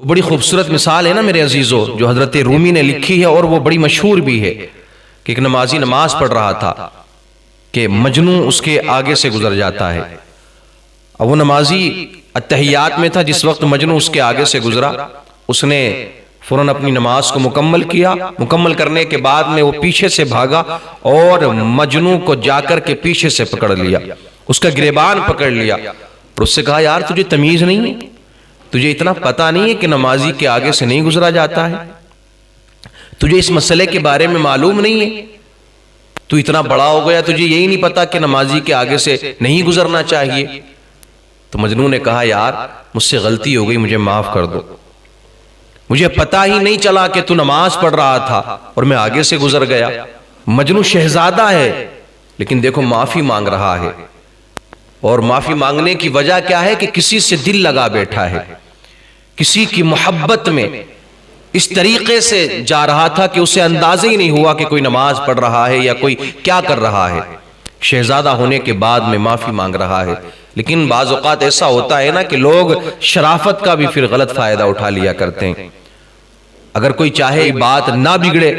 بڑی خوبصورت مثال ہے نا میرے عزیزو جو حضرت رومی نے لکھی ہے، اور وہ بڑی مشہور بھی ہے کہ ایک نمازی نماز پڑھ رہا تھا کہ مجنوں اس کے آگے سے گزر جاتا ہے۔ اب وہ نمازی اتحیات میں تھا جس وقت مجنوں اس کے آگے سے گزرا، اس نے فوراً اپنی نماز کو مکمل کیا۔ مکمل کرنے کے بعد میں وہ پیچھے سے بھاگا اور مجنوں کو جا کر کے پیچھے سے پکڑ لیا، اس کا گریبان پکڑ لیا اور اس سے کہا یار تجھے تمیز نہیں ہے، تجھے اتنا پتا نہیں ہے کہ نمازی کے آگے سے نہیں گزرا جاتا ہے، تجھے اس مسئلے کے بارے میں معلوم نہیں ہے، تو اتنا بڑا ہو گیا تجھے یہی نہیں پتا کہ نمازی کے آگے سے نہیں گزرنا چاہیے۔ تو مجنوں نے کہا یار مجھ سے غلطی ہو گئی، مجھے معاف کر دو، مجھے پتا ہی نہیں چلا کہ تو نماز پڑھ رہا تھا اور میں آگے سے گزر گیا۔ مجنوں شہزادہ ہے لیکن دیکھو معافی مانگ رہا ہے، اور معافی مانگنے کی وجہ کیا ہے کہ کسی سے دل لگا بیٹھا ہے، کسی کی محبت میں اس طریقے سے جا رہا تھا کہ اسے اندازہ ہی نہیں ہوا کہ کوئی نماز پڑھ رہا ہے یا کوئی کیا کر رہا ہے۔ شہزادہ ہونے کے بعد میں معافی مانگ رہا ہے، لیکن بعض اوقات ایسا ہوتا ہے نا کہ لوگ شرافت کا بھی پھر غلط فائدہ اٹھا لیا کرتے ہیں۔ اگر کوئی چاہے بات نہ بگڑے،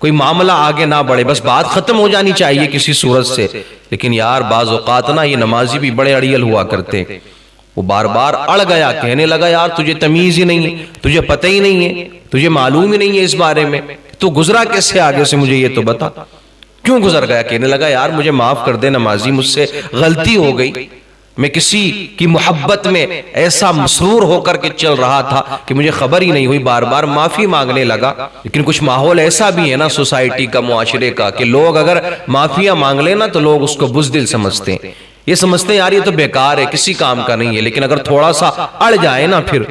کوئی معاملہ آگے نہ بڑھے، بس بات ختم ہو جانی چاہیے کسی صورت سے، لیکن یار بعض اوقات نا یہ نمازی بھی بڑے اڑیل ہوا کرتے ہیں۔ وہ بار بار اڑ گیا، کہنے لگا یار تجھے تمیز ہی نہیں ہے، تجھے پتہ ہی نہیں ہے، تجھے معلوم ہی نہیں ہے اس بارے میں، تو گزرا کیسے آگے سے مجھے یہ تو بتا، کیوں گزر گیا؟ کہنے لگا یار مجھے معاف کر دے نمازی، مجھ سے غلطی ہو گئی، میں کسی کی محبت میں ایسا مسرور ہو کر کے چل رہا تھا کہ مجھے خبر ہی نہیں ہوئی، بار بار معافی مانگنے لگا۔ لیکن کچھ ماحول ایسا بھی ہے نا سوسائٹی کا، معاشرے کا، کہ لوگ اگر معافیاں مانگ لیں نا تو لوگ اس کو بزدل سمجھتے ہیں، یہ سمجھتے ہیں یار یہ تو بیکار ہے، کسی کام کا نہیں ہے، لیکن اگر تھوڑا سا اڑ جائے نا، پھر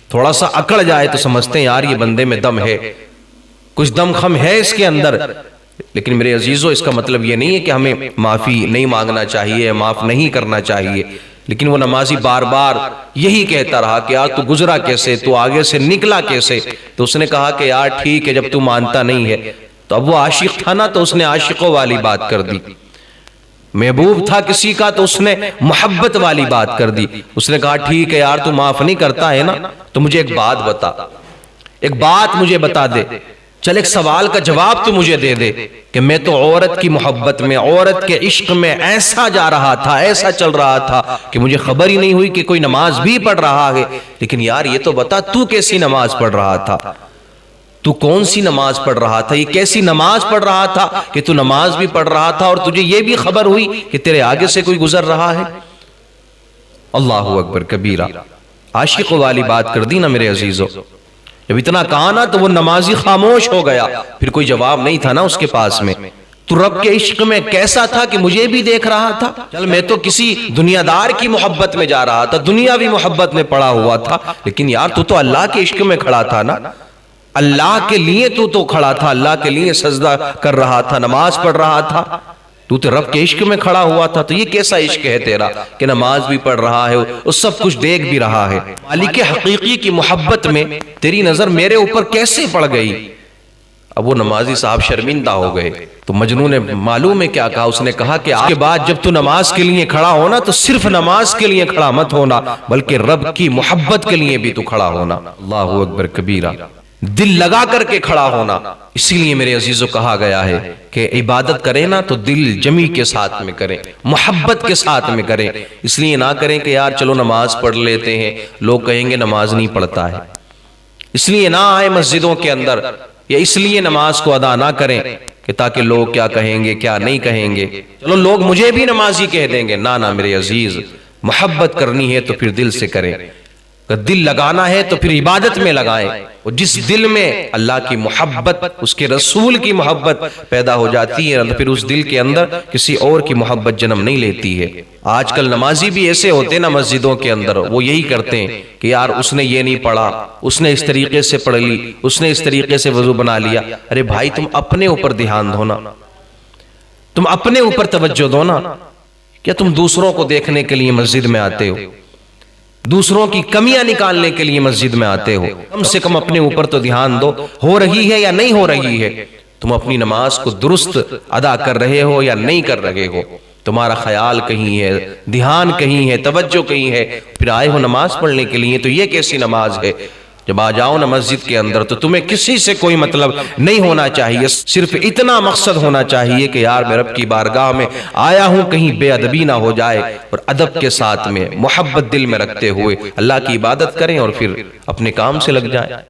تھوڑا سا اکڑ جائے تو سمجھتے ہیں یار یہ بندے میں دم ہے، کچھ دم خم ہے اس کے اندر۔ لیکن میرے عزیزو اس کا مطلب یہ نہیں ہے کہ ہمیں معافی نہیں مانگنا چاہیے، معاف نہیں کرنا چاہیے، لیکن وہ نمازی بار بار یہی کہتا رہا کہ یار تو گزرا کیسے، تو آگے سے نکلا کیسے؟ تو اس نے کہا کہ یار ٹھیک ہے جب تو مانتا نہیں ہے، تو اب وہ عاشق تھا نا تو اس نے عاشقوں والی بات کر دی، محبوب تھا کسی کا تو اس نے محبت والی بات کر دی۔ اس نے کہا ٹھیک ہے یار تو معاف نہیں کرتا ہے نا، تو مجھے ایک بات بتا، ایک بات مجھے بتا دے، چل ایک سوال کا جواب تو مجھے دے دے کہ میں تو عورت کی محبت میں، عورت کے عشق میں ایسا جا رہا تھا، ایسا چل رہا تھا کہ مجھے خبر ہی نہیں ہوئی کہ کوئی نماز بھی پڑھ رہا ہے، لیکن یار یہ تو بتا تو کیسی نماز پڑھ رہا تھا، تو کون سی نماز پڑھ رہا تھا، یہ کیسی نماز پڑھ رہا تھا کہ تو نماز بھی پڑھ رہا تھا اور تجھے یہ بھی خبر ہوئی کہ تیرے آگے سے کوئی گزر رہا ہے۔ اللہ اکبر کبیرہ، عاشق والی بات کر دی نا میرے عزیزو۔ جب اتنا کہا نا تو وہ نمازی خاموش ہو گیا، پھر کوئی جواب نہیں تھا نا اس کے پاس میں۔ تو رب کے عشق میں کیسا تھا کہ مجھے بھی دیکھ رہا تھا؟ چل میں تو کسی دنیا دار کی محبت میں جا رہا تھا، دنیاوی محبت میں پڑا ہوا تھا، لیکن یار تو اللہ کے عشق میں کھڑا تھا نا، اللہ کے لیے تو کھڑا تھا، اللہ کے لیے سجدہ کر رہا تھا، نماز پڑھ رہا تھا، تو رب کے عشق میں کھڑا ہوا تھا، تو یہ کیسا عشق ہے تیرا کہ نماز بھی پڑھ رہا ہے اور سب کچھ دیکھ بھی رہا ہے؟ مالک حقیقی کی محبت میں تیری نظر میرے اوپر کیسے پڑ گئی؟ اب وہ نمازی صاحب شرمندہ ہو گئے۔ تو مجنوں نے معلوم ہے کیا کہا، اس نے کہا کہ آج کے بعد جب تو نماز کے لیے کھڑا ہونا تو صرف نماز کے لیے کھڑا مت ہونا، بلکہ رب کی محبت کے لیے بھی تو کھڑا ہونا۔ اللہ اکبر کبیرہ، دل لگا کر کے کھڑا ہونا۔ اسی لیے میرے عزیزو کہا گیا ہے کہ عبادت کریں نا تو دل جمی کے ساتھ میں کریں، محبت کے ساتھ میں کریں، اس لیے نہ کریں کہ یار چلو نماز پڑھ لیتے ہیں، لوگ کہیں گے نماز نہیں پڑھتا ہے، اس لیے نہ آئے مسجدوں کے اندر، یا اس لیے نماز کو ادا نہ کریں کہ تاکہ لوگ کیا کہیں گے کیا نہیں کہیں گے، چلو لوگ مجھے بھی نمازی کہہ دیں گے۔ نہ میرے عزیز، محبت کرنی ہے تو پھر دل سے کریں، اگر دل لگانا ہے تو پھر عبادت میں لگائیں، اور جس دل میں اللہ کی محبت، اس کے رسول کی محبت پیدا ہو جاتی ہے، پھر اس دل کے اندر کسی اور کی محبت جنم نہیں لیتی ہے۔ آج کل نمازی بھی ایسے ہوتے ہیں نا مسجدوں کے اندر، وہ یہی کرتے ہیں کہ یار اس نے یہ نہیں پڑھا، اس نے اس طریقے سے پڑھ لی، اس نے اس طریقے سے وضو بنا لیا۔ ارے بھائی تم اپنے اوپر دھیان دو نا، تم اپنے اوپر توجہ دو نا، کیا تم دوسروں کو دیکھنے کے لیے مسجد میں آتے ہو؟ دوسروں کی کمیاں نکالنے کے لیے مسجد میں آتے ہو؟ کم سے کم اپنے اوپر تو دھیان دو، ہو رہی ہے یا نہیں ہو رہی ہے؟ تم اپنی نماز کو درست ادا کر رہے ہو یا نہیں کر رہے ہو؟ تمہارا خیال کہیں ہے، دھیان کہیں ہے، توجہ کہیں ہے، پھر آئے ہو نماز پڑھنے کے لیے، تو یہ کیسی نماز ہے؟ جب آ جاؤ نا مسجد کے اندر تو تمہیں کسی سے کوئی مطلب نہیں ہونا چاہیے، صرف اتنا مقصد ہونا چاہیے کہ یار میں رب کی بارگاہ میں آیا ہوں، کہیں بے ادبی نہ ہو جائے، اور ادب کے ساتھ میں محبت دل میں رکھتے ہوئے اللہ کی عبادت کریں اور پھر اپنے کام سے لگ جائیں۔